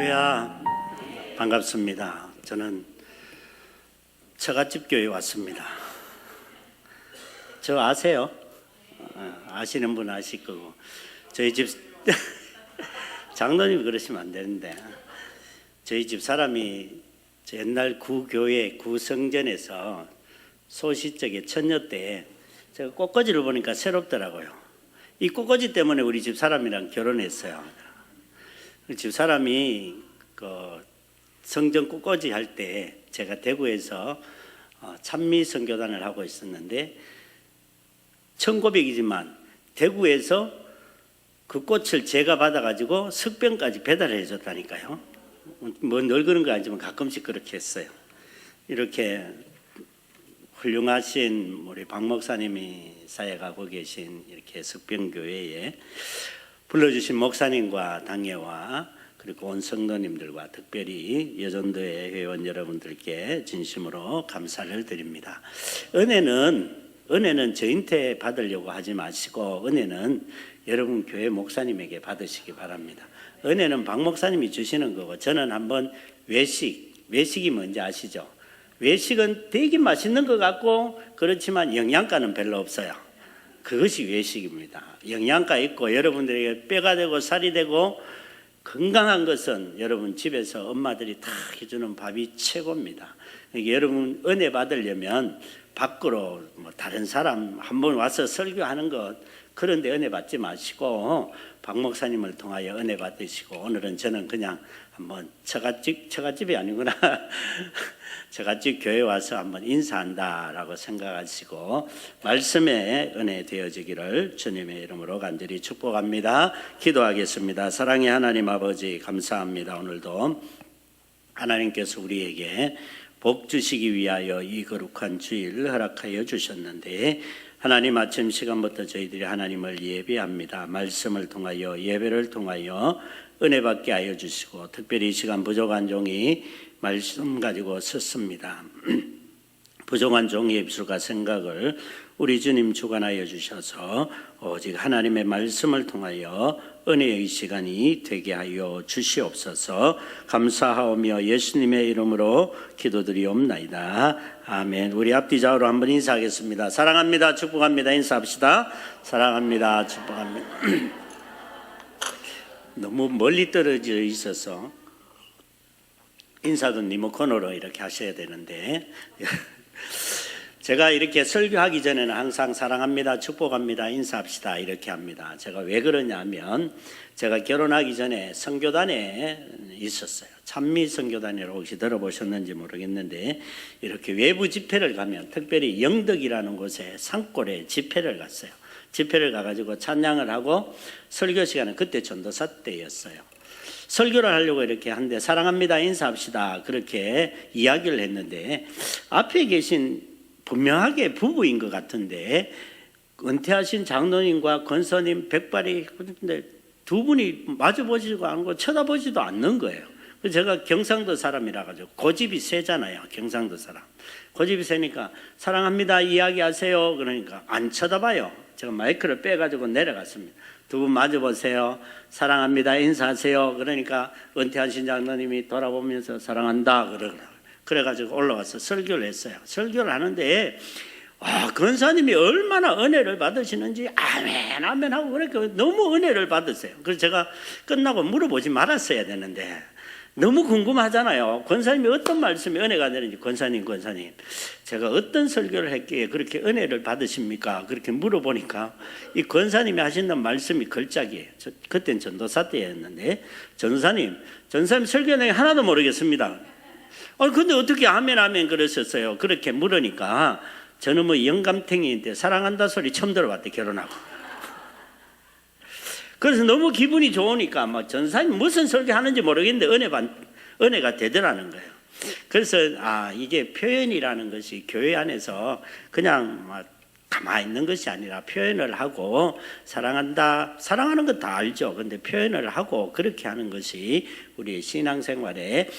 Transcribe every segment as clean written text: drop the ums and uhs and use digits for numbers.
할렐루야, 반갑습니다. 저는 처갓집 교회에 왔습니다. 저 아세요? 아시는 분 아실 거고, 저희 집 장로님이 그러시면 안 되는데, 저희 집 사람이 옛날 구교회 구성전에서 소시적에 천녀 때 제가 꽃꽂이를 보니까 새롭더라고요. 이 꽃꽂이 때문에 우리 집 사람이랑 결혼했어요. 집 사람이 성전 꽃꽂이 할 때 제가 대구에서 찬미 선교단을 하고 있었는데, 1900이지만 대구에서 그 꽃을 제가 받아가지고 석병까지 배달해 줬다니까요. 뭐 늘 그런 거 아니지만 가끔씩 그렇게 했어요. 이렇게 훌륭하신 우리 박 목사님이 사역하고 계신 이렇게 석병교회에 불러주신 목사님과 당회와 그리고 온 성도님들과 특별히 여전도의 회원 여러분들께 진심으로 감사를 드립니다. 은혜는 저한테 받으려고 하지 마시고, 은혜는 여러분 교회 목사님에게 받으시기 바랍니다. 은혜는 박 목사님이 주시는 거고, 저는 한번 외식이 뭔지 아시죠? 외식은 되게 맛있는 것 같고 그렇지만 영양가는 별로 없어요. 그것이 외식입니다. 영양가 있고 여러분들에게 뼈가 되고 살이 되고 건강한 것은 여러분 집에서 엄마들이 다 해주는 밥이 최고입니다. 그러니까 여러분 은혜 받으려면 밖으로 다른 사람 한번 와서 설교하는 것 그런 데 은혜 받지 마시고 박 목사님을 통하여 은혜 받으시고, 오늘은 저는 그냥 한번 처갓집이 아니구나 처갓집 교회 와서 한번 인사한다라고 생각하시고 말씀에 은혜 되어지기를 주님의 이름으로 간절히 축복합니다. 기도하겠습니다. 사랑의 하나님 아버지, 감사합니다. 오늘도 하나님께서 우리에게 복 주시기 위하여 이 거룩한 주일 허락하여 주셨는데, 하나님 아침 시간부터 저희들이 하나님을 예배합니다. 말씀을 통하여 예배를 통하여 은혜 받게 하여 주시고, 특별히 이 시간 부족한 종이 말씀 가지고 섰습니다. 부족한 종의 입술과 생각을 우리 주님 주관하여 주셔서 오직 하나님의 말씀을 통하여 은혜의 시간이 되게 하여 주시옵소서. 감사하오며 예수님의 이름으로 기도드리옵나이다. 아멘. 우리 앞뒤 좌우로 한번 인사하겠습니다. 사랑합니다. 축복합니다. 인사합시다. 사랑합니다. 축복합니다. 너무 멀리 떨어져 있어서 인사도 리모컨으로 이렇게 하셔야 되는데 제가 이렇게 설교하기 전에는 항상 사랑합니다, 축복합니다, 인사합시다 이렇게 합니다. 제가 왜 그러냐면 제가 결혼하기 전에 선교단에 있었어요. 찬미 선교단이라고 혹시 들어보셨는지 모르겠는데, 이렇게 외부 집회를 가면 특별히 영덕이라는 곳에 산골에 집회를 갔어요. 집회를 가가지고 찬양을 하고 설교 시간은 그때 전도사 때였어요. 설교를 하려고 이렇게 하는데 사랑합니다, 인사합시다 그렇게 이야기를 했는데, 앞에 계신 분명하게 부부인 것 같은데 은퇴하신 장로님과 권사님 백발이, 근데 두 분이 마주보지도 않고 쳐다보지도 않는 거예요. 제가 경상도 사람이라 가지고 고집이 세잖아요. 경상도 사람 고집이 세니까 사랑합니다 이야기하세요 그러니까 안 쳐다봐요. 제가 마이크를 빼가지고 내려갔습니다. 두 분 마주보세요, 사랑합니다 인사하세요 그러니까 은퇴하신 장로님이 돌아보면서 사랑한다 그러더라고요. 그래가지고 올라와서 설교를 했어요. 설교를 하는데 권사님이 얼마나 은혜를 받으시는지 아멘 아멘 하고 그러니까 너무 은혜를 받으세요. 그래서 제가 끝나고 물어보지 말았어야 되는데 너무 궁금하잖아요. 권사님이 어떤 말씀이 은혜가 되는지. 권사님 제가 어떤 설교를 했기에 그렇게 은혜를 받으십니까? 그렇게 물어보니까 이 권사님이 하시는 말씀이 걸작이에요. 그때는 전도사 때였는데 전사님 설교 내용 하나도 모르겠습니다. 근데 어떻게 아멘 그러셨어요? 그렇게 물으니까 저는 영감탱이인데 사랑한다 소리 처음 들어봤대, 결혼하고. 그래서 너무 기분이 좋으니까 전사님 무슨 설교 하는지 모르겠는데 은혜가 되더라는 거예요. 그래서 이게 표현이라는 것이 교회 안에서 그냥 가만히 있는 것이 아니라 표현을 하고 사랑하는 건 다 알죠. 근데 표현을 하고 그렇게 하는 것이 우리의 신앙생활에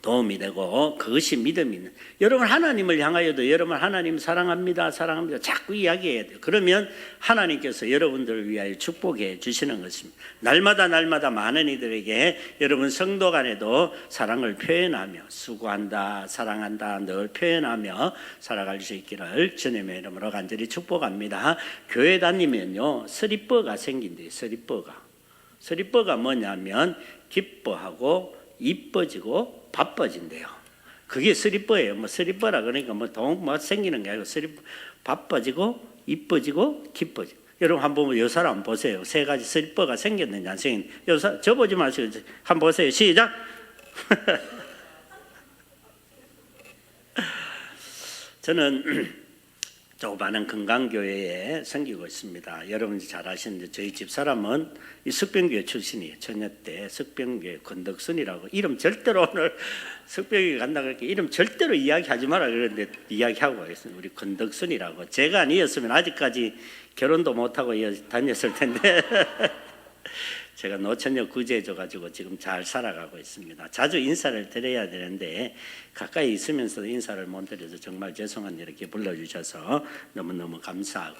도움이 되고 그것이 믿음이 있는 여러분 하나님을 향하여도 여러분 하나님 사랑합니다 사랑합니다 자꾸 이야기해야 돼요. 그러면 하나님께서 여러분들을 위하여 축복해 주시는 것입니다. 날마다 많은 이들에게 여러분 성도 간에도 사랑을 표현하며 수고한다 사랑한다 늘 표현하며 살아갈 수 있기를 주님의 이름으로 간절히 축복합니다. 교회 다니면요 서리뻐가 생긴대요. 서리뻐가 뭐냐면 기뻐하고 이뻐지고 바빠진대요. 그게 서리뻐예요. 뭐 서리뻐라 그러니까 뭐 생기는 게 아니고 바빠지고 이뻐지고 기뻐지고. 여러분 한번 이 사람 보세요. 세 가지 서리뻐가 생겼는지 안 생겼는지. 저 보지 마시고 한번 보세요. 시작. 저는 조그마한 건강교회에 섬기고 있습니다. 여러분이 잘 아시는데 저희 집사람은 이 석병교회 출신이에요. 처녀 때 석병교회 권덕순이라고. 이름 절대로 오늘 석병교회 간다 그렇게 이름 절대로 이야기하지 마라 그러는데 이야기하고 있습니다. 우리 권덕순이라고. 제가 아니었으면 아직까지 결혼도 못하고 다녔을 텐데 제가 노처녀 구제해줘가지고 지금 잘 살아가고 있습니다. 자주 인사를 드려야 되는데 가까이 있으면서도 인사를 못 드려서 정말 죄송한 일 이렇게 불러주셔서 너무너무 감사하고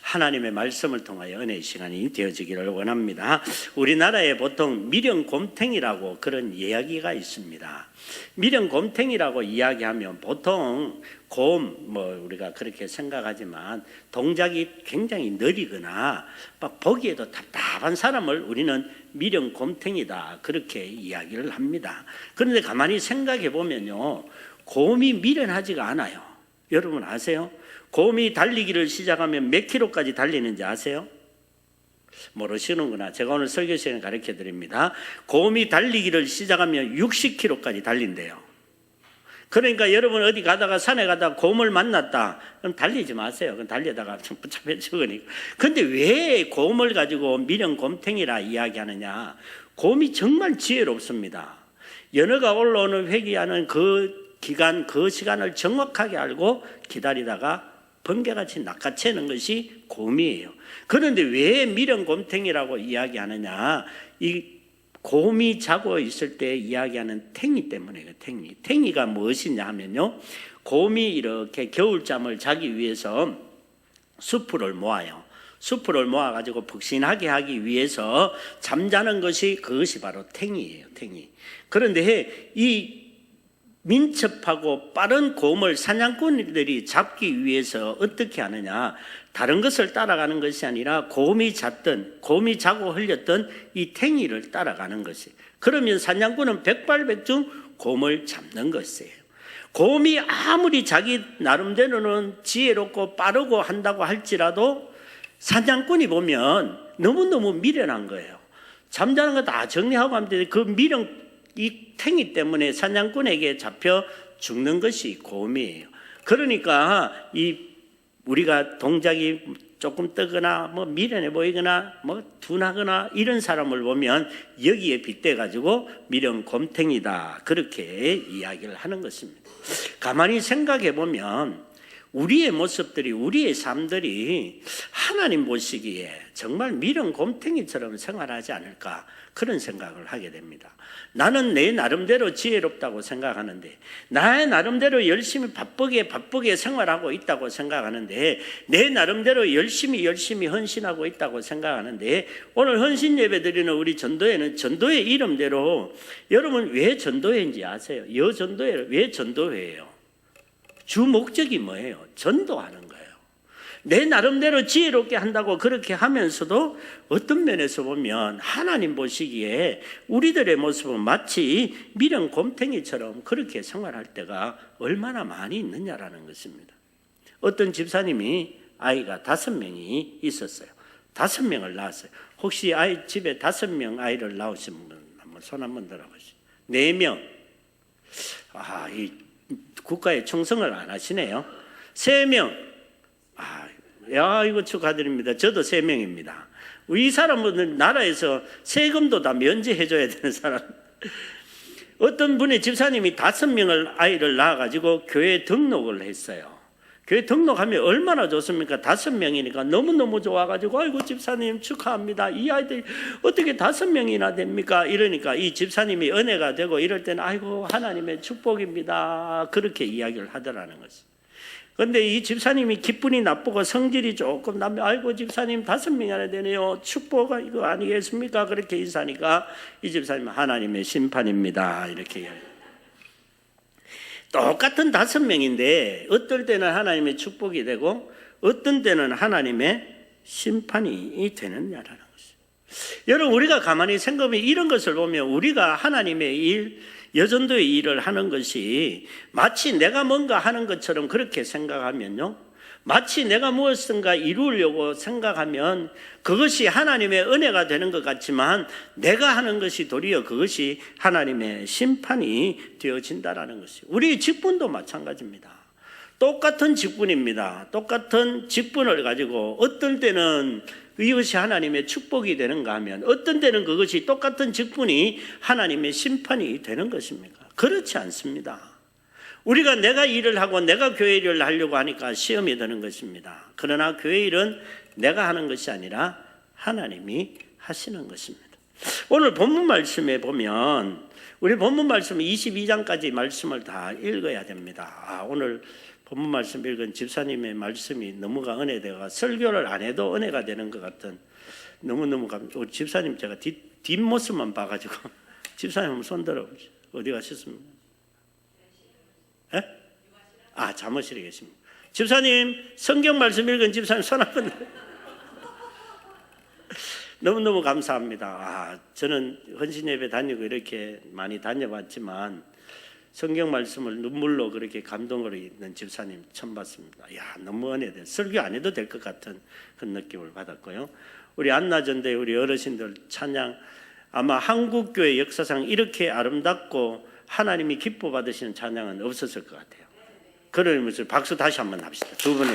하나님의 말씀을 통하여 은혜의 시간이 되어지기를 원합니다. 우리나라에 보통 미령곰탱이라고 그런 이야기가 있습니다. 미령곰탱이라고 이야기하면 보통 우리가 그렇게 생각하지만 동작이 굉장히 느리거나 막 보기에도 답답한 사람을 우리는 미령곰탱이다 그렇게 이야기를 합니다. 그런데 가만히 생각해 보면요 곰이 미련하지가 않아요. 여러분 아세요? 곰이 달리기를 시작하면 몇 킬로까지 달리는지 아세요? 모르시는구나. 제가 오늘 설교 시간에 가르쳐 드립니다. 곰이 달리기를 시작하면 60킬로까지 달린대요. 그러니까 여러분 어디 가다가 산에 가다가 곰을 만났다. 그럼 달리지 마세요. 그럼 달리다가 좀 붙잡혀 죽으니까. 근데 왜 곰을 가지고 미령곰탱이라 이야기하느냐. 곰이 정말 지혜롭습니다. 연어가 올라오는 회귀하는 그 기간, 그 시간을 정확하게 알고 기다리다가 번개같이 낚아채는 것이 곰이에요. 그런데 왜 미령곰탱이라고 이야기하느냐. 이 곰이 자고 있을 때 이야기하는 탱이 때문에요. 탱이가 무엇이냐 하면요. 곰이 이렇게 겨울잠을 자기 위해서 수풀을 모아요. 수풀을 모아가지고 푹신하게 하기 위해서 잠자는 그것이 바로 탱이에요. 탱이. 그런데 이 민첩하고 빠른 곰을 사냥꾼들이 잡기 위해서 어떻게 하느냐. 다른 것을 따라가는 것이 아니라 곰이 자고 흘렸던 이 탱이를 따라가는 것이에요. 그러면 사냥꾼은 백발백중 곰을 잡는 것이에요. 곰이 아무리 자기 나름대로는 지혜롭고 빠르고 한다고 할지라도 사냥꾼이 보면 너무너무 미련한 거예요. 잠자는 거 다 정리하고 하면 되는데 그 이 탱이 때문에 사냥꾼에게 잡혀 죽는 것이 곰이에요. 그러니까 우리가 동작이 조금 뜨거나 미련해 보이거나 둔하거나 이런 사람을 보면 여기에 빗대 가지고 미련곰탱이다 그렇게 이야기를 하는 것입니다. 가만히 생각해 보면 우리의 모습들이 우리의 삶들이 하나님 보시기에 정말 미련곰탱이처럼 생활하지 않을까 그런 생각을 하게 됩니다. 나는 내 나름대로 지혜롭다고 생각하는데 나의 나름대로 열심히 바쁘게 생활하고 있다고 생각하는데 내 나름대로 열심히 헌신하고 있다고 생각하는데 오늘 헌신 예배 드리는 우리 전도회는 전도회 이름대로 여러분 왜 전도회인지 아세요? 여전도회 왜 전도회예요? 주 목적이 뭐예요? 전도하는 거예요. 내 나름대로 지혜롭게 한다고 그렇게 하면서도 어떤 면에서 보면 하나님 보시기에 우리들의 모습은 마치 미련곰탱이처럼 그렇게 생활할 때가 얼마나 많이 있느냐라는 것입니다. 어떤 집사님이 아이가 5명이 있었어요. 5명을 낳았어요. 혹시 집에 5명 아이를 낳으신 분 한번 손 한번 들어보시죠. 4명. 이 국가에 충성을 안 하시네요. 3명. 이거 축하드립니다. 저도 3명입니다. 이 사람은 나라에서 세금도 다 면제해줘야 되는 사람. 어떤 분의 집사님이 5명을 아이를 낳아가지고 교회에 등록을 했어요. 교회 등록하면 얼마나 좋습니까? 5명이니까 너무너무 좋아가지고 아이고 집사님 축하합니다. 이 아이들이 어떻게 5명이나 됩니까? 이러니까 이 집사님이 은혜가 되고 이럴 때는 아이고 하나님의 축복입니다. 그렇게 이야기를 하더라는 것이. 그런데 이 집사님이 기분이 나쁘고 성질이 조금 나면 아이고 집사님 5명이나 되네요. 축복 이거 아니겠습니까? 그렇게 인사하니까 이 집사님은 하나님의 심판입니다. 이렇게 이야기해요. 똑같은 5명인데 어떨 때는 하나님의 축복이 되고 어떤 때는 하나님의 심판이 되느냐라는 것이죠. 여러분 우리가 가만히 생각하면 이런 것을 보면 우리가 하나님의 일, 여전도의 일을 하는 것이 마치 내가 뭔가 하는 것처럼 그렇게 생각하면요, 마치 내가 무엇인가 이루려고 생각하면 그것이 하나님의 은혜가 되는 것 같지만 내가 하는 것이 도리어 그것이 하나님의 심판이 되어진다라는 것이. 우리 직분도 마찬가지입니다. 똑같은 직분입니다. 똑같은 직분을 가지고 어떤 때는 이것이 하나님의 축복이 되는가 하면 어떤 때는 그것이 똑같은 직분이 하나님의 심판이 되는 것입니까? 그렇지 않습니다. 우리가 내가 일을 하고 내가 교회 일을 하려고 하니까 시험이 되는 것입니다. 그러나 교회 일은 내가 하는 것이 아니라 하나님이 하시는 것입니다. 오늘 본문 말씀에 보면 우리 본문 말씀 22장까지 말씀을 다 읽어야 됩니다. 오늘 본문 말씀 읽은 집사님의 말씀이 너무가 은혜되어 설교를 안 해도 은혜가 되는 것 같은 너무너무 우리 집사님 제가 뒷모습만 봐가지고 집사님 한번 손 들어보시죠. 어디 가셨습니까? 예? 잠옷실에 계십니다. 집사님 성경 말씀 읽은 집사님 손 한번 너무너무 감사합니다. 저는 헌신예배 다니고 이렇게 많이 다녀봤지만 성경 말씀을 눈물로 그렇게 감동으로 있는 집사님 처음 봤습니다. 너무 은혜돼요. 설교 안 해도 될 것 같은 그런 느낌을 받았고요. 우리 안나전대 우리 어르신들 찬양, 아마 한국교회 역사상 이렇게 아름답고 하나님이 기뻐 받으시는 찬양은 없었을 것 같아요. 그러면서 박수 다시 한번 합시다. 두 번에.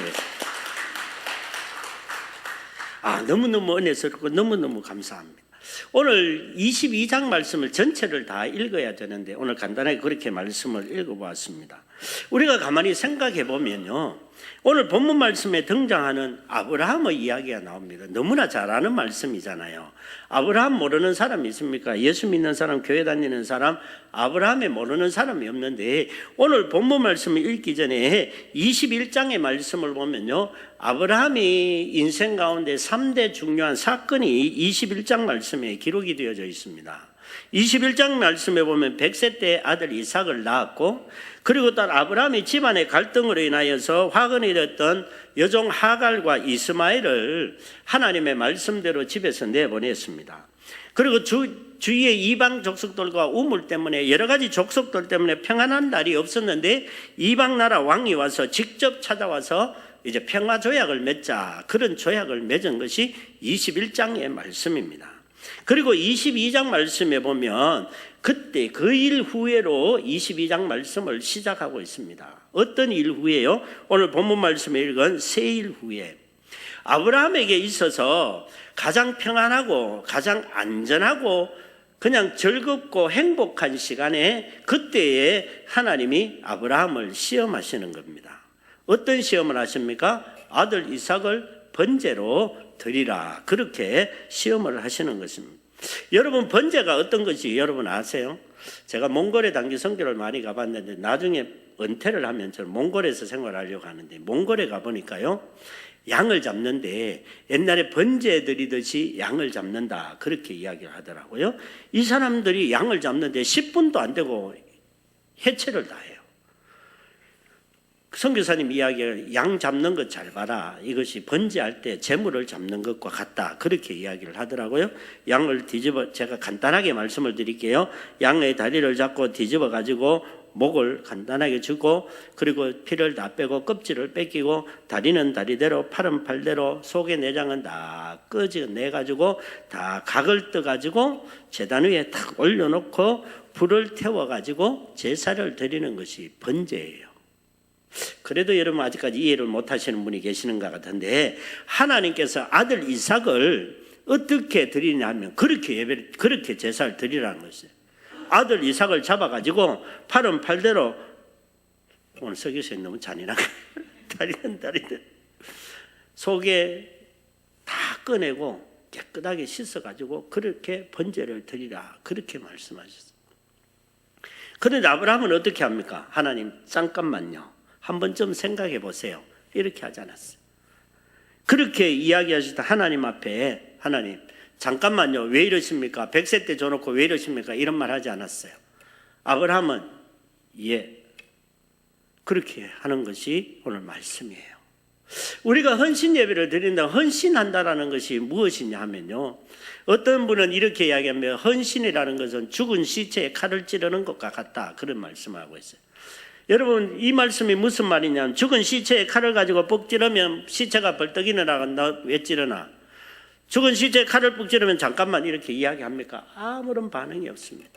너무너무 은혜스럽고 너무너무 감사합니다. 오늘 22장 말씀을 전체를 다 읽어야 되는데 오늘 간단하게 그렇게 말씀을 읽어보았습니다. 우리가 가만히 생각해 보면요, 오늘 본문 말씀에 등장하는 아브라함의 이야기가 나옵니다. 너무나 잘 아는 말씀이잖아요. 아브라함 모르는 사람이 있습니까? 예수 믿는 사람, 교회 다니는 사람, 아브라함에 모르는 사람이 없는데 오늘 본문 말씀을 읽기 전에 21장의 말씀을 보면요, 아브라함이 인생 가운데 3대 중요한 사건이 21장 말씀에 기록이 되어져 있습니다. 21장 말씀에 보면 100세 때 아들 이삭을 낳았고, 그리고 또 아브라함이 집안의 갈등으로 인하여서 화근이 됐던 여종 하갈과 이스마엘을 하나님의 말씀대로 집에서 내보냈습니다. 그리고 주위의 이방 족속들과 우물 때문에 여러 가지 족속들 때문에 평안한 날이 없었는데 이방 나라 왕이 와서 직접 찾아와서 이제 평화 조약을 맺자, 그런 조약을 맺은 것이 21장의 말씀입니다. 그리고 22장 말씀에 보면 그때 그 일 후에로 22장 말씀을 시작하고 있습니다. 어떤 일 후에요? 오늘 본문 말씀에 읽은 새 일 후에 아브라함에게 있어서 가장 평안하고 가장 안전하고 그냥 즐겁고 행복한 시간에 그때에 하나님이 아브라함을 시험하시는 겁니다. 어떤 시험을 하십니까? 아들 이삭을 번제로 드리라, 그렇게 시험을 하시는 것입니다. 여러분, 번제가 어떤 것이 여러분 아세요? 제가 몽골에 단기 선교를 많이 가봤는데 나중에 은퇴를 하면 저는 몽골에서 생활하려고 하는데 몽골에 가보니까요, 양을 잡는데 옛날에 번제 드리듯이 양을 잡는다, 그렇게 이야기를 하더라고요. 이 사람들이 양을 잡는데 10분도 안 되고 해체를 다 해요. 선교사님 이야기를 양 잡는 것 잘 봐라, 이것이 번제할 때 재물을 잡는 것과 같다, 그렇게 이야기를 하더라고요. 양을 뒤집어, 제가 간단하게 말씀을 드릴게요. 양의 다리를 잡고 뒤집어 가지고 목을 간단하게 주고, 그리고 피를 다 빼고 껍질을 뺏기고, 다리는 다리대로 팔은 팔대로 속의 내장은 다 끄집어내가지고 다 각을 떠가지고 제단 위에 탁 올려놓고 불을 태워가지고 제사를 드리는 것이 번제예요. 그래도 여러분 아직까지 이해를 못하시는 분이 계시는 것 같은데, 하나님께서 아들 이삭을 어떻게 드리냐 하면 그렇게 제사를 드리라는 것이에요. 아들 이삭을 잡아가지고 팔은 팔대로, 오늘 서기서에 너무 잔인하게 다리는 속에 다 꺼내고 깨끗하게 씻어가지고 그렇게 번제를 드리라, 그렇게 말씀하셨어요. 그런데 아브라함은 어떻게 합니까? 하나님 잠깐만요, 한 번쯤 생각해 보세요, 이렇게 하지 않았어요. 그렇게 이야기하실 때 하나님 앞에, 하나님 잠깐만요, 왜 이러십니까? 100세 때 줘놓고 왜 이러십니까? 이런 말 하지 않았어요. 아브라함은 예, 그렇게 하는 것이 오늘 말씀이에요. 우리가 헌신 예배를 드린다, 헌신한다라는 것이 무엇이냐 하면요, 어떤 분은 이렇게 이야기하면 헌신이라는 것은 죽은 시체에 칼을 찌르는 것과 같다, 그런 말씀을 하고 있어요. 여러분, 이 말씀이 무슨 말이냐면, 죽은 시체에 칼을 가지고 뻑 찌르면 시체가 벌떡 일어나간다. 왜 찌르나? 죽은 시체에 칼을 뻑 찌르면 잠깐만 이렇게 이야기합니까? 아무런 반응이 없습니다.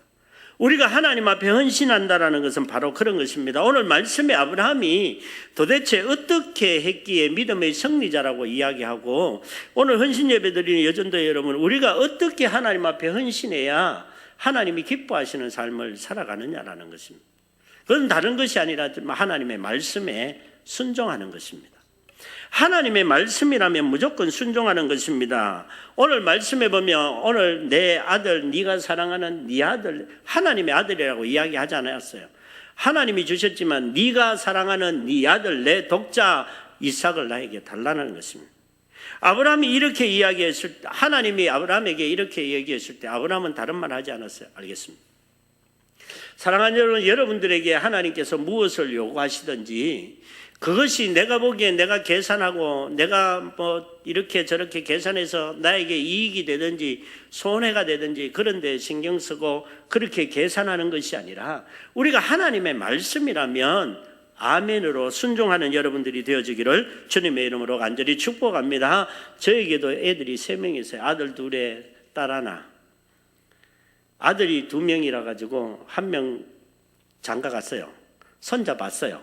우리가 하나님 앞에 헌신한다라는 것은 바로 그런 것입니다. 오늘 말씀에 아브라함이 도대체 어떻게 했기에 믿음의 승리자라고 이야기하고, 오늘 헌신 예배 드리는 여전도 여러분, 우리가 어떻게 하나님 앞에 헌신해야 하나님이 기뻐하시는 삶을 살아가느냐라는 것입니다. 그건 다른 것이 아니라 하나님의 말씀에 순종하는 것입니다. 하나님의 말씀이라면 무조건 순종하는 것입니다. 오늘 말씀에 보면, 오늘 내 아들, 네가 사랑하는 네 아들, 하나님의 아들이라고 이야기하지 않았어요. 하나님이 주셨지만 네가 사랑하는 네 아들, 내 독자 이삭을 나에게 달라는 것입니다. 아브라함이 이렇게 이야기했을 때, 하나님이 아브라함에게 이렇게 얘기했을 때 아브라함은 다른 말 하지 않았어요. 알겠습니다. 사랑하는 여러분, 여러분들에게 하나님께서 무엇을 요구하시든지 그것이 내가 보기에 내가 계산하고 내가 뭐 이렇게 저렇게 계산해서 나에게 이익이 되든지 손해가 되든지 그런 데 신경 쓰고 그렇게 계산하는 것이 아니라, 우리가 하나님의 말씀이라면 아멘으로 순종하는 여러분들이 되어지기를 주님의 이름으로 간절히 축복합니다. 저에게도 애들이 3명이 있어요. 아들 2에 딸 1. 아들이 2명이라 가지고 1명 장가 갔어요. 손자 봤어요.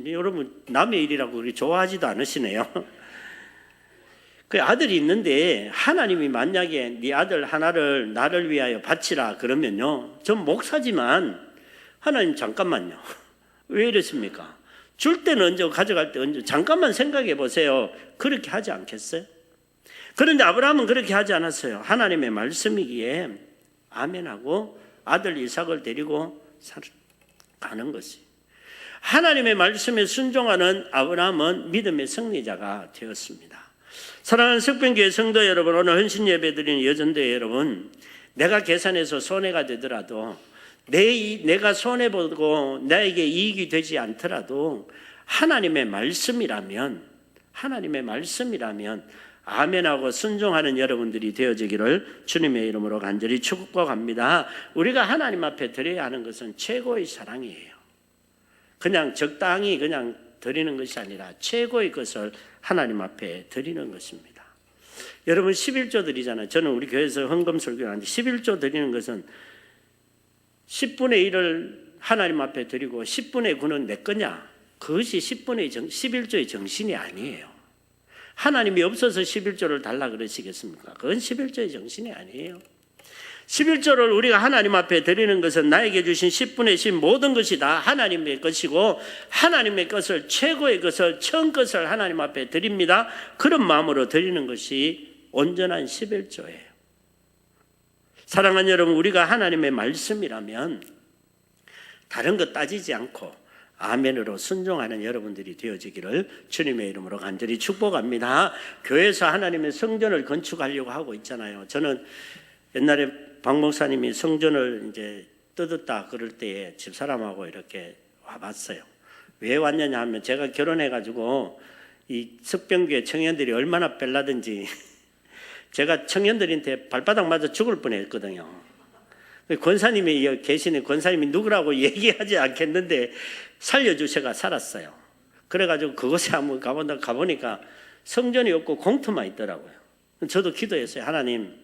여러분, 남의 일이라고 우리 좋아하지도 않으시네요. 그 아들이 있는데 하나님이 만약에 네 아들 하나를 나를 위하여 바치라 그러면요, 전 목사지만 하나님 잠깐만요, 왜 이러십니까? 줄 때는 언제, 가져갈 때 언제, 잠깐만 생각해 보세요. 그렇게 하지 않겠어요? 그런데 아브라함은 그렇게 하지 않았어요. 하나님의 말씀이기에 아멘하고 아들 이삭을 데리고 가는 것이, 하나님의 말씀에 순종하는 아브라함은 믿음의 승리자가 되었습니다. 사랑하는 석병교회 성도 여러분, 오늘 헌신 예배 드리는 여전대 여러분, 내가 계산해서 손해가 되더라도, 내가 손해보고 나에게 이익이 되지 않더라도 하나님의 말씀이라면 아멘하고 순종하는 여러분들이 되어지기를 주님의 이름으로 간절히 축복합니다. 우리가 하나님 앞에 드려야 하는 것은 최고의 사랑이에요. 그냥 적당히 그냥 드리는 것이 아니라 최고의 것을 하나님 앞에 드리는 것입니다. 여러분, 11조 드리잖아요. 저는 우리 교회에서 헌금 설교를 하는데 11조 드리는 것은 10분의 1을 하나님 앞에 드리고 10분의 9는 내 거냐? 그것이 11조의 정신이 아니에요. 하나님이 없어서 11조를 달라 그러시겠습니까? 그건 11조의 정신이 아니에요. 11조를 우리가 하나님 앞에 드리는 것은 나에게 주신 10분의 10 모든 것이 다 하나님의 것이고, 하나님의 것을, 최고의 것을, 처음 것을 하나님 앞에 드립니다. 그런 마음으로 드리는 것이 온전한 11조예요. 사랑하는 여러분, 우리가 하나님의 말씀이라면 다른 것 따지지 않고 아멘으로 순종하는 여러분들이 되어지기를 주님의 이름으로 간절히 축복합니다. 교회에서 하나님의 성전을 건축하려고 하고 있잖아요. 저는 옛날에 박 목사님이 성전을 이제 뜯었다 그럴 때에 집사람하고 이렇게 와봤어요. 왜 왔느냐 하면, 제가 결혼해가지고 이 석병교회 청년들이 얼마나 뺄라든지 제가 청년들한테 발바닥 맞아 죽을 뻔했거든요. 권사님이 계시는 권사님이 누구라고 얘기하지 않겠는데 살려주셔가 살았어요. 그래가지고 그곳에 한번 가보니까 성전이 없고 공터만 있더라고요. 저도 기도했어요. 하나님,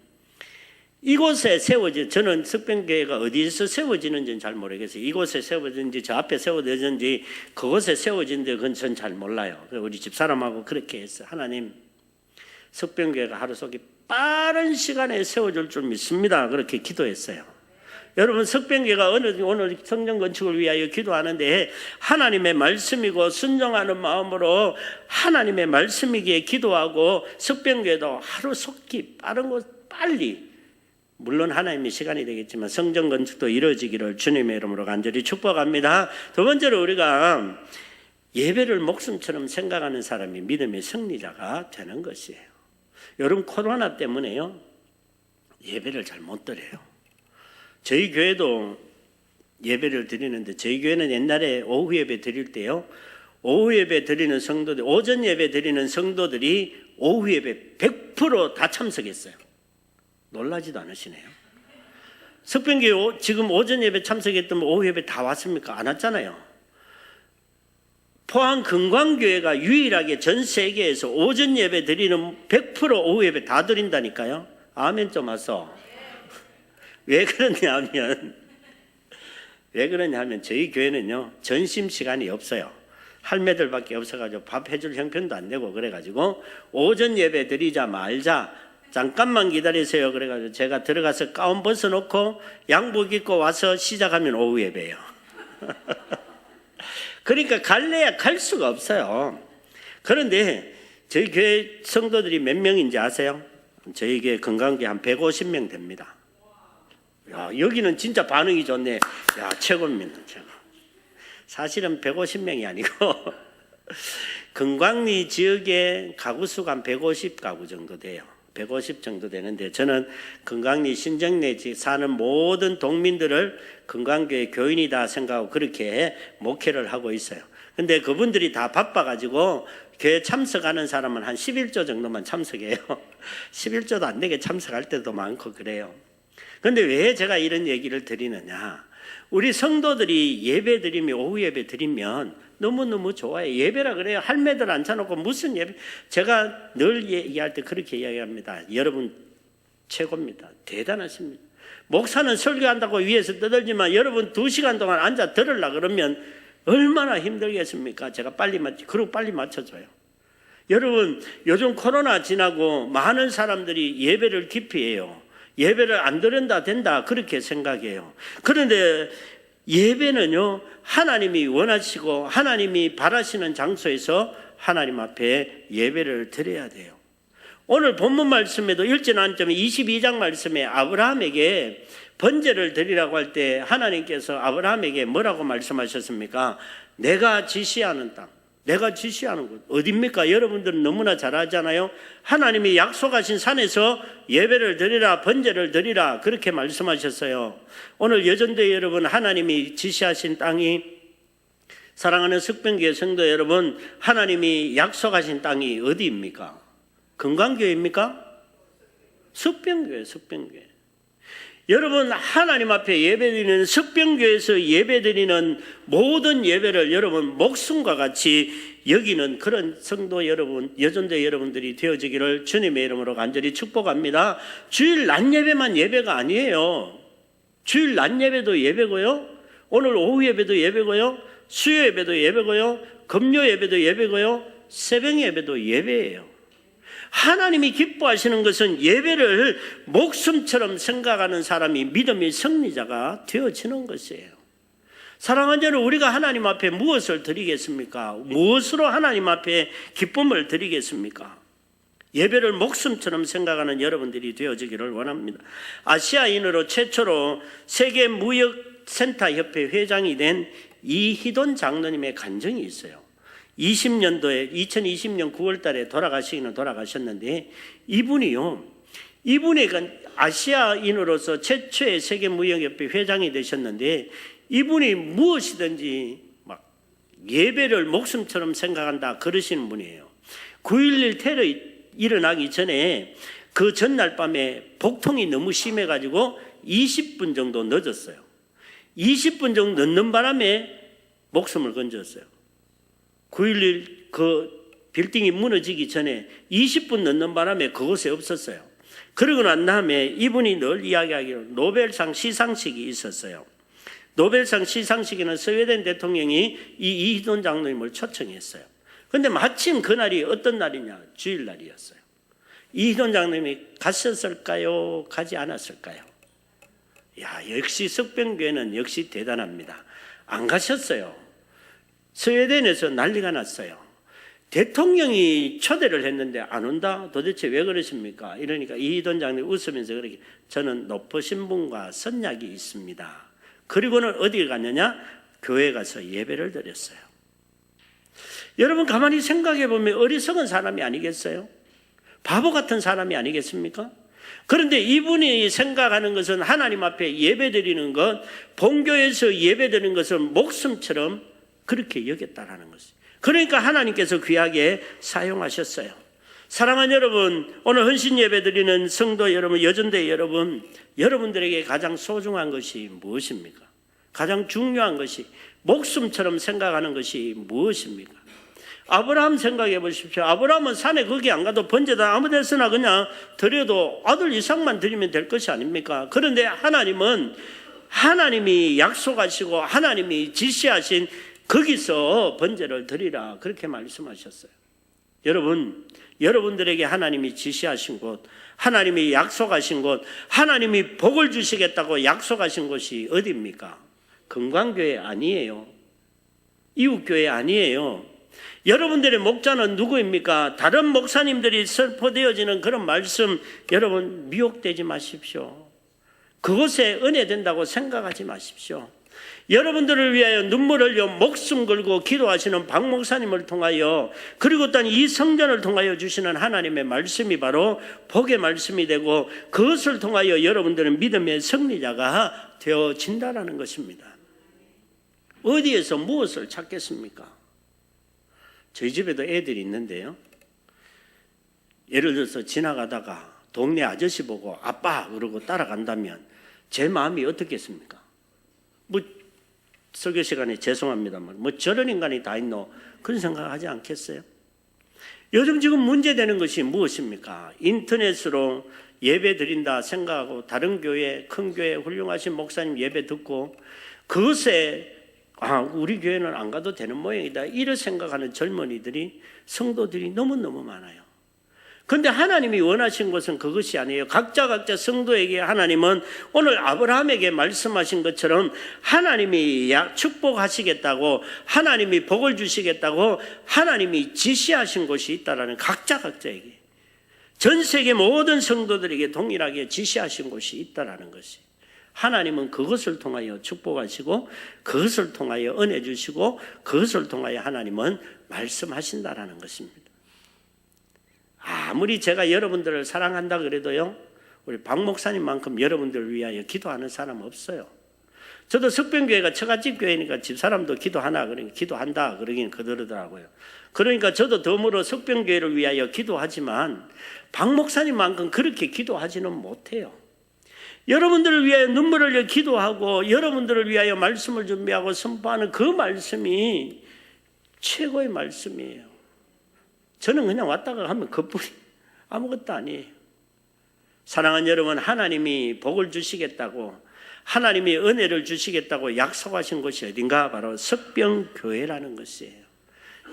이곳에 저는 석병교회가 어디서 세워지는지는 잘 모르겠어요. 이곳에 세워지는지 저 앞에 세워지는지 그곳에 세워지는지 그건 전 잘 몰라요. 우리 집사람하고 그렇게 했어요. 하나님, 석병교회가 하루속에 빠른 시간에 세워질 줄 믿습니다. 그렇게 기도했어요. 여러분 석병교가 오늘 성전 건축을 위하여 기도하는데 하나님의 말씀이고 순종하는 마음으로 하나님의 말씀이기에 기도하고 석병교도 하루속히 빠른 곳 빨리, 물론 하나님의 시간이 되겠지만 성전 건축도 이루어지기를 주님의 이름으로 간절히 축복합니다. 두 번째로 우리가 예배를 목숨처럼 생각하는 사람이 믿음의 승리자가 되는 것이에요. 여러분 코로나 때문에요 예배를 잘 못 드려요. 저희 교회도 예배를 드리는데 저희 교회는 옛날에 오후 예배 드릴 때요 오후 예배 드리는 성도들, 오전 예배 드리는 성도들이 오후 예배 100% 다 참석했어요. 놀라지도 않으시네요. 석병교회 지금 오전 예배 참석했던 오후 예배 다 왔습니까? 안 왔잖아요. 포항 금광교회가 유일하게 전 세계에서 오전 예배 드리는 100% 오후 예배 다 드린다니까요. 아멘 좀 하소. 왜 그러냐면 저희 교회는요 전심 시간이 없어요. 할매들밖에 없어가지고 밥 해줄 형편도 안 되고 그래가지고 오전 예배 드리자 말자 잠깐만 기다리세요. 그래가지고 제가 들어가서 가운 벗어놓고 양복 입고 와서 시작하면 오후 예배예요. 그러니까 갈래야 갈 수가 없어요. 그런데 저희 교회 성도들이 몇 명인지 아세요? 저희 교회 건강교회 한 150명 됩니다. 야, 여기는 진짜 반응이 좋네. 야, 최고입니다. 최고. 사실은 150명이 아니고 건광리 지역의 가구 수가 한 150가구 정도 돼요. 150 정도 되는데 저는 건강리 신정내 사는 모든 동민들을 건강교회 교인이다 생각하고 그렇게 목회를 하고 있어요. 근데 그분들이 다 바빠가지고 교회 참석하는 사람은 한 11조 정도만 참석해요. 11조도 안 되게 참석할 때도 많고 그래요. 근데 왜 제가 이런 얘기를 드리느냐, 우리 성도들이 예배 드리면 오후 예배 드리면 너무너무 좋아요. 예배라 그래요. 할매들 앉혀놓고 무슨 예배. 제가 늘 얘기할 때 그렇게 이야기합니다. 여러분 최고입니다. 대단하십니다. 목사는 설교한다고 위에서 떠들지만 여러분 2시간 동안 앉아 들으려고 그러면 얼마나 힘들겠습니까? 제가 그리고 빨리 맞춰줘요. 여러분 요즘 코로나 지나고 많은 사람들이 예배를 기피해요. 예배를 안 드린다 된다 그렇게 생각해요. 그런데 예배는요 하나님이 원하시고 하나님이 바라시는 장소에서 하나님 앞에 예배를 드려야 돼요. 오늘 본문 말씀에도 읽지 않았지만 22장 말씀에 아브라함에게 번제를 드리라고 할 때 하나님께서 아브라함에게 뭐라고 말씀하셨습니까? 내가 지시하는 땅, 내가 지시하는 곳 어디입니까? 여러분들은 너무나 잘 알잖아요. 하나님이 약속하신 산에서 예배를 드리라, 번제를 드리라 그렇게 말씀하셨어요. 오늘 여전대 여러분, 하나님이 지시하신 땅이, 사랑하는 석병교회 성도 여러분, 하나님이 약속하신 땅이 어디입니까? 건강교회입니까? 석병교회. 여러분 여러분 앞에 예배드리는 석병교회에서 예배드리는 모든 예배를 여러분 목숨과 같이 여기는 그런 성도 여러분, 여전대 여러분들이 되어지기를 주님의 이름으로 간절히 축복합니다. 주일 낮 예배만 예배가 아니에요. 주일 낮 예배도 예배고요, 오늘 오후 예배도 예배고요, 수요 예배도 예배고요, 금요 예배도 예배고요, 새벽 예배도 예배예요. 하나님이 기뻐하시는 것은 예배를 목숨처럼 생각하는 사람이 믿음의 승리자가 되어지는 것이에요. 사랑하는 여러분, 우리가 하나님 앞에 무엇을 드리겠습니까? 무엇으로 하나님 앞에 기쁨을 드리겠습니까? 예배를 목숨처럼 생각하는 여러분들이 되어지기를 원합니다. 아시아인으로 최초로 세계무역센터협회 회장이 된 이희돈 장로님의 간증이 있어요. 2020년 9월 달에 돌아가셨는데 이분이 아시아인으로서 최초의 세계무역협회 회장이 되셨는데 이분이 무엇이든지 막 예배를 목숨처럼 생각한다 그러시는 분이에요. 9.11 테러 일어나기 전에 그 전날 밤에 복통이 너무 심해가지고 20분 정도 늦었어요. 20분 정도 늦는 바람에 목숨을 건졌어요. 9.11 그 빌딩이 무너지기 전에 20분 늦는 바람에 그곳에 없었어요. 그러고 난 다음에 이분이 늘 이야기하기로 노벨상 시상식이 있었어요. 노벨상 시상식에는 스웨덴 대통령이 이 이희돈 장로님을 초청했어요. 그런데 마침 그날이 어떤 날이냐? 주일날이었어요. 이희돈 장로님이 갔었을까요? 가지 않았을까요? 야, 역시 석병교회는 역시 대단합니다. 안 가셨어요. 스웨덴에서 난리가 났어요. 대통령이 초대를 했는데 안 온다? 도대체 왜 그러십니까? 이러니까 이희돈 장로님 웃으면서 그러게, 저는 높으신 분과 선약이 있습니다. 그리고는 어디에 갔느냐? 교회 가서 예배를 드렸어요. 여러분 가만히 생각해 보면 어리석은 사람이 아니겠어요? 바보 같은 사람이 아니겠습니까? 그런데 이분이 생각하는 것은 하나님 앞에 예배드리는 것, 본교에서 예배드리는 것을 목숨처럼 그렇게 여겼다라는 것이죠. 그러니까 하나님께서 귀하게 사용하셨어요. 사랑하는 여러분, 오늘 헌신 예배드리는 성도 여러분, 여전대 여러분, 여러분들에게 가장 소중한 것이 무엇입니까? 가장 중요한 것이, 목숨처럼 생각하는 것이 무엇입니까? 아브라함 생각해 보십시오. 아브라함은 산에 거기 안 가도 번제다 아무 데서나 그냥 드려도 아들 이삭만 드리면 될 것이 아닙니까? 그런데 하나님은 하나님이 약속하시고 하나님이 지시하신 거기서 번제를 드리라, 그렇게 말씀하셨어요. 여러분, 여러분들에게 하나님이 지시하신 곳, 하나님이 약속하신 곳, 하나님이 복을 주시겠다고 약속하신 곳이 어디입니까? 건강교회 아니에요. 이웃교회 아니에요. 여러분들의 목자는 누구입니까? 다른 목사님들이 선포되어지는 그런 말씀, 여러분 미혹되지 마십시오. 그것에 은혜 된다고 생각하지 마십시오. 여러분들을 위하여 눈물 흘려 목숨 걸고 기도하시는 박 목사님을 통하여, 그리고 또 이 성전을 통하여 주시는 하나님의 말씀이 바로 복의 말씀이 되고, 그것을 통하여 여러분들은 믿음의 승리자가 되어진다는 것입니다. 어디에서 무엇을 찾겠습니까? 저희 집에도 애들이 있는데요, 예를 들어서 지나가다가 동네 아저씨 보고 아빠 그러고 따라간다면 제 마음이 어떻겠습니까? 뭐 설교 시간에 죄송합니다만 뭐 저런 인간이 다 있노, 그런 생각하지 않겠어요? 요즘 지금 문제되는 것이 무엇입니까? 인터넷으로 예배 드린다 생각하고 다른 교회, 큰 교회 훌륭하신 목사님 예배 듣고 그것에 우리 교회는 안 가도 되는 모양이다, 이런 생각하는 젊은이들이, 성도들이 너무너무 많아요. 그런데 하나님이 원하신 것은 그것이 아니에요. 각자 성도에게 하나님은 오늘 아브라함에게 말씀하신 것처럼 하나님이 축복하시겠다고, 하나님이 복을 주시겠다고 하나님이 지시하신 것이 있다라는, 각자에게, 전 세계 모든 성도들에게 동일하게 지시하신 것이 있다라는 것이, 하나님은 그것을 통하여 축복하시고 그것을 통하여 은혜 주시고 그것을 통하여 하나님은 말씀하신다라는 것입니다. 아무리 제가 여러분들을 사랑한다 그래도요, 우리 박 목사님만큼 여러분들을 위하여 기도하는 사람 없어요. 저도 석병교회가 처갓집 교회니까 집사람도 기도하나 그러니까 기도한다 그러긴 그러더라고요. 그러니까 저도 덤으로 석병교회를 위하여 기도하지만 박 목사님만큼 그렇게 기도하지는 못해요. 여러분들을 위하여 눈물을 흘려 기도하고 여러분들을 위하여 말씀을 준비하고 선포하는 그 말씀이 최고의 말씀이에요. 저는 그냥 왔다가 하면 그뿐이, 아무것도 아니에요. 사랑하는 여러분, 하나님이 복을 주시겠다고, 하나님이 은혜를 주시겠다고 약속하신 것이 어딘가? 바로 석병교회라는 것이에요.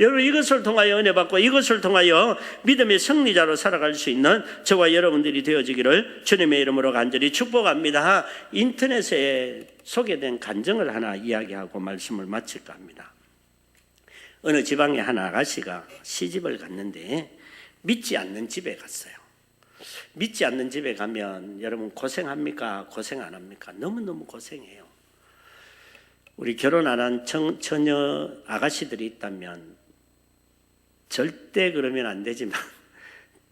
여러분, 이것을 통하여 은혜 받고 이것을 통하여 믿음의 승리자로 살아갈 수 있는 저와 여러분들이 되어지기를 주님의 이름으로 간절히 축복합니다. 인터넷에 소개된 간증을 하나 이야기하고 말씀을 마칠까 합니다. 어느 지방의 한 아가씨가 시집을 갔는데 믿지 않는 집에 갔어요. 믿지 않는 집에 가면 여러분 고생합니까? 고생 안 합니까? 너무너무 고생해요. 우리 결혼 안 한 처녀 아가씨들이 있다면 절대 그러면 안 되지만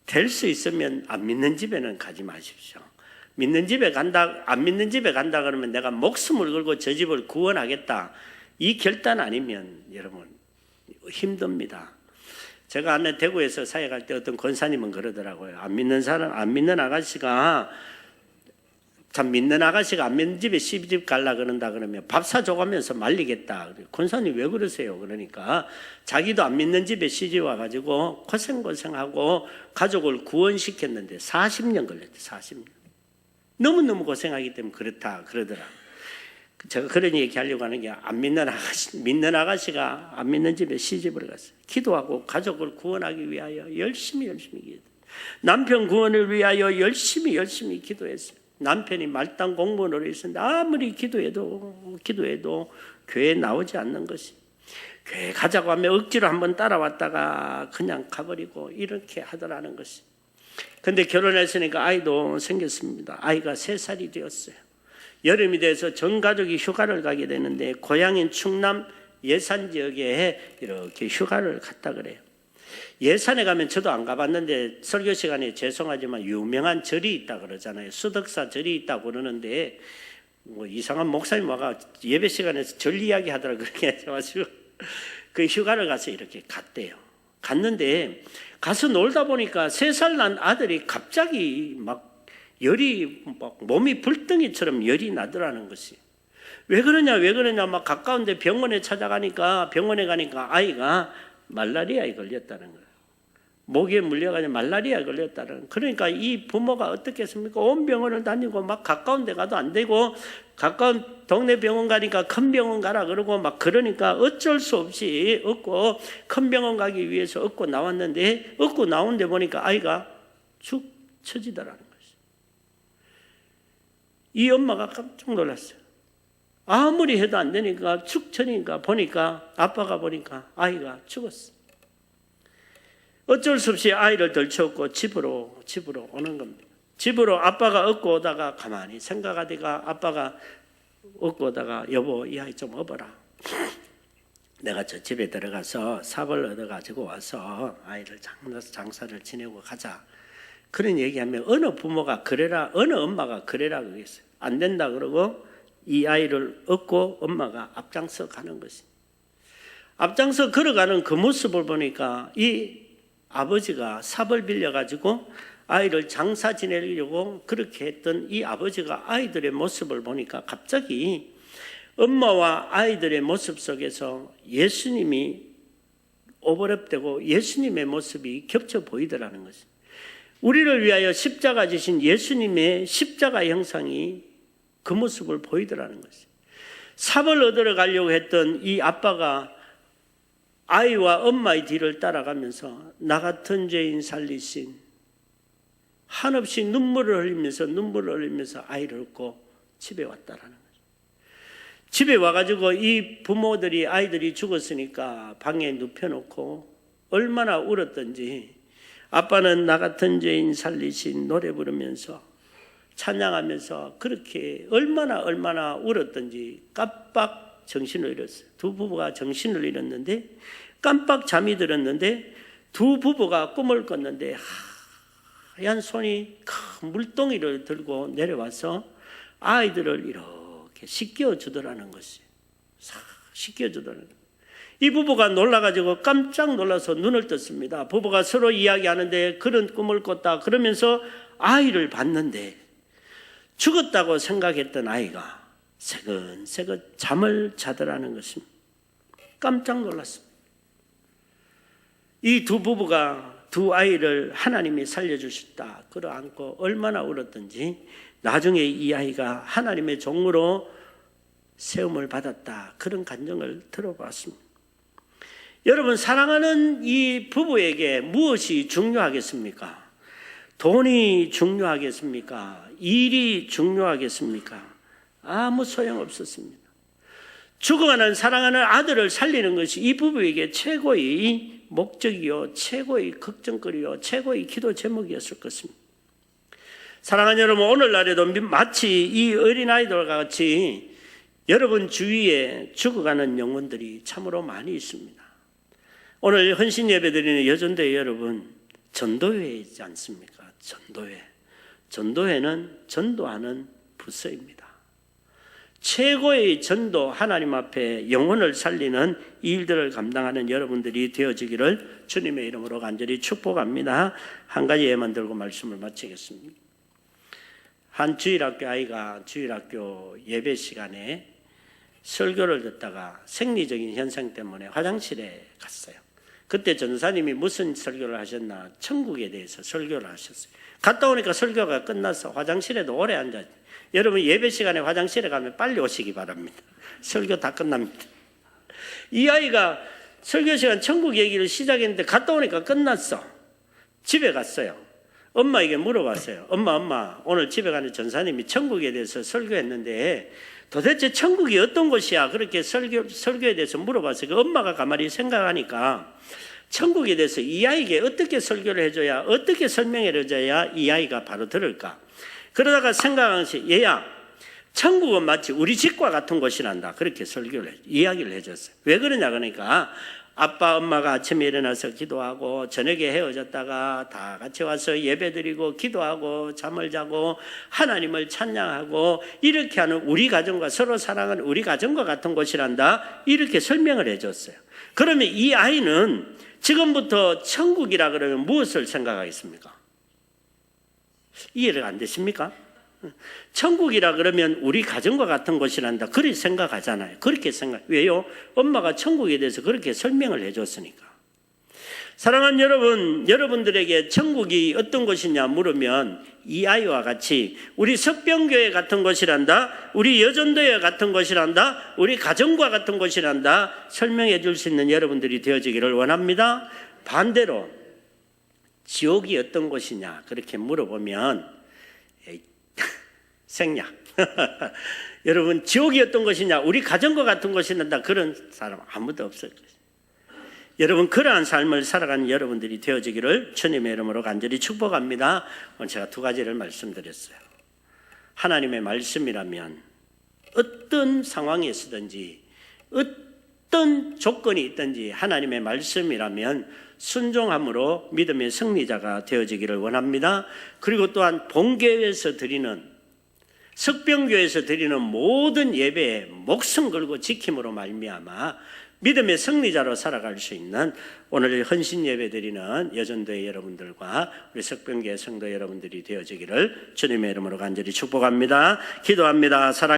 될 수 있으면 안 믿는 집에는 가지 마십시오. 믿는 집에 간다, 안 믿는 집에 간다 그러면 내가 목숨을 걸고 저 집을 구원하겠다, 이 결단 아니면 여러분 힘듭니다. 제가 안에 대구에서 사역할 때 어떤 권사님은 그러더라고요. 안 믿는 아가씨가, 참 믿는 아가씨가 안 믿는 집에 시집 갈라 그런다 그러면 밥 사줘가면서 말리겠다. 권사님 왜 그러세요? 그러니까 자기도 안 믿는 집에 시집 와가지고 고생하고 가족을 구원시켰는데 40년 걸렸대. 40년. 너무너무 고생하기 때문에 그렇다 그러더라. 제가 그런 얘기 하려고 하는 게, 안 믿는 아가씨가 안 믿는 집에 시집을 갔어요. 기도하고 가족을 구원하기 위하여 열심히 기도했어요. 남편 구원을 위하여 열심히 기도했어요. 남편이 말단 공무원으로 있었는데 아무리 기도해도 교회에 나오지 않는 것이, 교회 가자고 하면 억지로 한번 따라왔다가 그냥 가버리고 이렇게 하더라는 것이. 근데 결혼했으니까 아이도 생겼습니다. 아이가 3살이 되었어요. 여름이 돼서 전 가족이 휴가를 가게 되는데 고향인 충남 예산 지역에 이렇게 휴가를 갔다 그래요. 예산에 가면 저도 안 가봤는데 설교 시간에 죄송하지만 유명한 절이 있다 그러잖아요. 수덕사 절이 있다고 그러는데 뭐 이상한 목사님 와가 예배 시간에서 절 이야기 하더라고요. 그렇게 해가지고 그 휴가를 가서 이렇게 갔대요. 갔는데 가서 놀다 보니까 3살 난 아들이 갑자기 막 열이 막 몸이 불덩이처럼 열이 나더라는 것이. 왜 그러냐 막 가까운데 병원에 찾아가니까 병원에 가니까 아이가 말라리아에 걸렸다는 거예요. 모기에 물려가지고 말라리아에 걸렸다는. 그러니까 이 부모가 어떻게 했습니까? 온 병원을 다니고 막 가까운 데 가도 안 되고 가까운 동네 병원 가니까 큰 병원 가라 그러고 막 그러니까 어쩔 수 없이 얻고 큰 병원 가기 위해서 얻고 나왔는데 얻고 나온 데 보니까 아이가 축 처지더라는 것이. 이 엄마가 깜짝 놀랐어요. 아무리 해도 안 되니까 축 처지니까 보니까 아빠가 보니까 아이가 죽었어. 어쩔 수 없이 아이를 덜쳐업고 집으로 오는 겁니다. 집으로 아빠가 업고 오다가 가만히 생각하다가 아빠가 업고 오다가 여보 이 아이 좀 업어라. 내가 저 집에 들어가서 삽을 얻어가지고 와서 아이를 장사를 지내고 가자. 그런 얘기하면 어느 부모가 그래라, 어느 엄마가 그래라 그러겠어요. 안 된다 그러고 이 아이를 업고 엄마가 앞장서 가는 것이. 앞장서 걸어가는 그 모습을 보니까 이 아버지가 삽을 빌려가지고 아이를 장사 지내려고 그렇게 했던 이 아버지가 아이들의 모습을 보니까 갑자기 엄마와 아이들의 모습 속에서 예수님이 오버랩되고 예수님의 모습이 겹쳐 보이더라는 것입니다. 우리를 위하여 십자가 지신 예수님의 십자가 형상이 그 모습을 보이더라는 것입니다. 삽을 얻으러 가려고 했던 이 아빠가 아이와 엄마의 뒤를 따라가면서 나 같은 죄인 살리신, 한없이 눈물을 흘리면서 아이를 얻고 집에 왔다라는 거죠. 집에 와가지고 이 부모들이 아이들이 죽었으니까 방에 눕혀놓고 얼마나 울었던지 아빠는 나 같은 죄인 살리신 노래 부르면서 찬양하면서 그렇게 얼마나 울었던지 깜빡 정신을 잃었어요. 두 부부가 정신을 잃었는데 깜빡 잠이 들었는데 두 부부가 꿈을 꿨는데 하얀 손이 큰 물동이를 들고 내려와서 아이들을 이렇게 씻겨주더라는 것이. 씻겨주더라는 거예요. 이 부부가 놀라가지고 깜짝 놀라서 눈을 떴습니다. 부부가 서로 이야기하는데 그런 꿈을 꿨다 그러면서 아이를 봤는데 죽었다고 생각했던 아이가 새근새근 잠을 자더라는 것입니다. 깜짝 놀랐습니다. 이 두 부부가 두 아이를 하나님이 살려주셨다 끌어안고 얼마나 울었던지 나중에 이 아이가 하나님의 종으로 세움을 받았다 그런 간증을 들어봤습니다. 여러분, 사랑하는 이 부부에게 무엇이 중요하겠습니까? 돈이 중요하겠습니까? 일이 중요하겠습니까? 아무 소용없었습니다. 죽어가는 사랑하는 아들을 살리는 것이 이 부부에게 최고의 목적이요, 최고의 걱정거리요, 최고의 기도 제목이었을 것입니다. 사랑하는 여러분, 오늘날에도 마치 이 어린아이들과 같이 여러분 주위에 죽어가는 영혼들이 참으로 많이 있습니다. 오늘 헌신 예배 드리는 여전대 여러분, 전도회이지 않습니까? 전도회. 전도회는 전도하는 부서입니다. 최고의 전도, 하나님 앞에 영혼을 살리는 일들을 감당하는 여러분들이 되어지기를 주님의 이름으로 간절히 축복합니다. 한 가지 예만 들고 말씀을 마치겠습니다. 한 주일학교 아이가 주일학교 예배 시간에 설교를 듣다가 생리적인 현상 때문에 화장실에 갔어요. 그때 전사님이 무슨 설교를 하셨나? 천국에 대해서 설교를 하셨어요. 갔다 오니까 설교가 끝나서 화장실에도 오래 앉았어요. 여러분, 예배 시간에 화장실에 가면 빨리 오시기 바랍니다. 설교 다 끝납니다. 이 아이가 설교 시간 천국 얘기를 시작했는데 갔다 오니까 끝났어. 집에 갔어요. 엄마에게 물어봤어요. 엄마, 오늘 집에 가는 전사님이 천국에 대해서 설교했는데 도대체 천국이 어떤 곳이야? 그렇게 설교에 대해서 물어봤어요. 그 엄마가 가만히 생각하니까 천국에 대해서 이 아이에게 어떻게 설교를 해줘야, 어떻게 설명을 해줘야 이 아이가 바로 들을까? 그러다가 생각한 것이, 얘야, 천국은 마치 우리 집과 같은 곳이란다. 그렇게 이야기를 해줬어요. 왜 그러냐 그러니까 아빠 엄마가 아침에 일어나서 기도하고 저녁에 헤어졌다가 다 같이 와서 예배드리고 기도하고 잠을 자고 하나님을 찬양하고 이렇게 하는 우리 가정과 서로 사랑하는 우리 가정과 같은 곳이란다. 이렇게 설명을 해줬어요. 그러면 이 아이는 지금부터 천국이라 그러면 무엇을 생각하겠습니까? 이해가 안 되십니까? 천국이라 그러면 우리 가정과 같은 곳이란다. 그렇게 생각하잖아요. 그렇게 왜요? 엄마가 천국에 대해서 그렇게 설명을 해줬으니까. 사랑하는 여러분, 여러분들에게 천국이 어떤 곳이냐 물으면 이 아이와 같이 우리 석병교회 같은 곳이란다, 우리 여전도회 같은 곳이란다, 우리 가정과 같은 곳이란다 설명해 줄 수 있는 여러분들이 되어지기를 원합니다. 반대로 지옥이 어떤 곳이냐 그렇게 물어보면 생략. 여러분, 지옥이 어떤 것이냐, 우리 가정과 같은 것이란다, 그런 사람 아무도 없을 것입니다. 여러분, 그러한 삶을 살아가는 여러분들이 되어지기를 주님의 이름으로 간절히 축복합니다. 오늘 제가 두 가지를 말씀드렸어요. 하나님의 말씀이라면 어떤 상황에 있든지 어떤 조건이 있든지 하나님의 말씀이라면 순종함으로 믿음의 승리자가 되어지기를 원합니다. 그리고 또한 본교회에서 드리는, 석병교회에서 드리는 모든 예배에 목숨 걸고 지킴으로 말미암아 믿음의 승리자로 살아갈 수 있는 오늘 헌신 예배 드리는 여전도의 여러분들과 우리 석병교회 성도 여러분들이 되어지기를 주님의 이름으로 간절히 축복합니다. 기도합니다.